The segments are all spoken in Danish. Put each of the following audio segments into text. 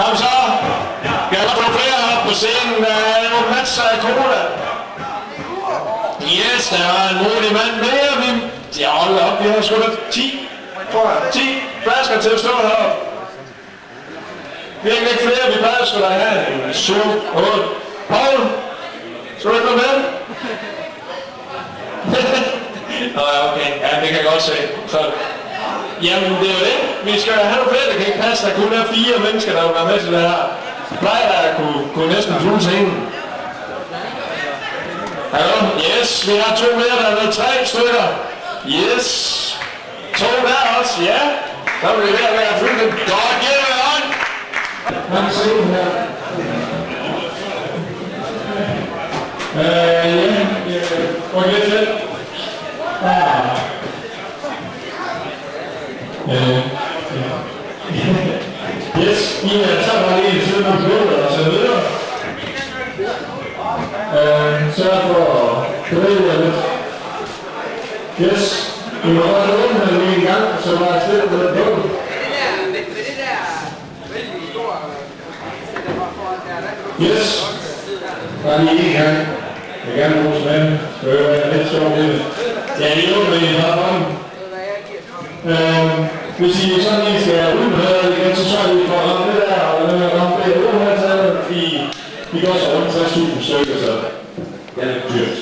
Kom så. Jeg har fået flere op på scenen. Der er jo masser af cola. Yes, der er en modig mand mere. Ja, hold op. Vi har sgu da 10 flasker til at stå heroppe. Vi har ikke flere. Vi bare skulle da have en 7, 8. Paul, skal du ikke være med? Nå ja, okay. Ja, det kan jeg godt se. Så, jamen, det er jo det. Vi skal have nogle flere, der kan ikke passe. Der kun er 4 mennesker, der vil være med til det her. Plejer der at kunne næsten fylde scenen. Hallo? Yes, vi har 2 mere, der er været 3 stykker. Yes. 2 der også, ja. Så vil vi ved at være fyldt. Godt, giv det med hånd. Man kan se den her. Prøv lidt til. Yes, I er så bare lige til nogle bløder og så videre. Sørg for at købe jer lidt. Yes, I må godt åbne den lige en gang, så bare et sted på den blød. Yes, bare lige en gang. Jeg vil gerne bruge sådan en. Det vil være lidt sjovt lidt. Ja, I åbner i en par hånd. Hvis I sådan lige skal udmøre igen, så sørger vi for at ramme det der, og når man rammer det her, vi går så rundt 60.000 stykker, så det er lidt dyrt.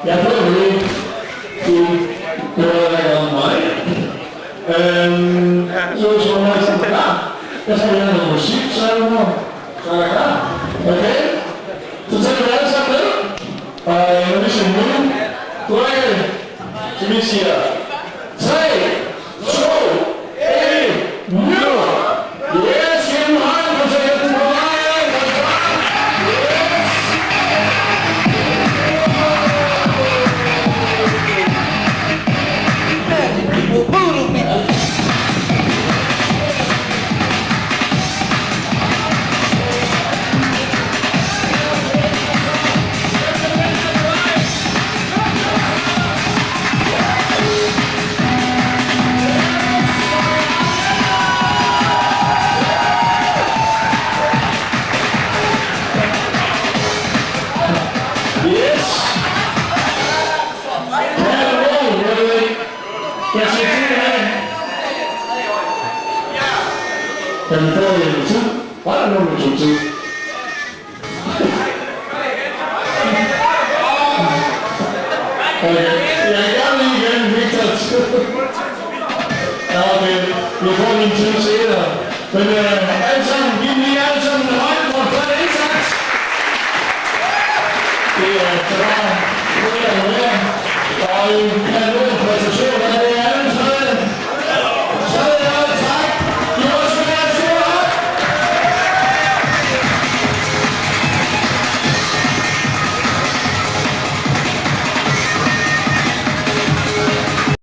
Jeg har prøvet det lige. Du hører der om mig. Så må jeg sige klar. Jeg skal have noget musik, så er det nu. Så er jeg klar. Okay? Så tænker vi alle sammen ned. Og når vi siger nu, rykker så vi siger 3, 2, 1, nu! Yes, gennem højden på sætten på vejen! Kan vi få en tid? Var der nogen, der tog tid? Jeg er gerne lige igen, Victor. Ja, okay. Vi får min tid senere. Men alle sammen, giv lige alle sammen en højde for en flot indsats. Det er bra. Det er mere. Og en kanon.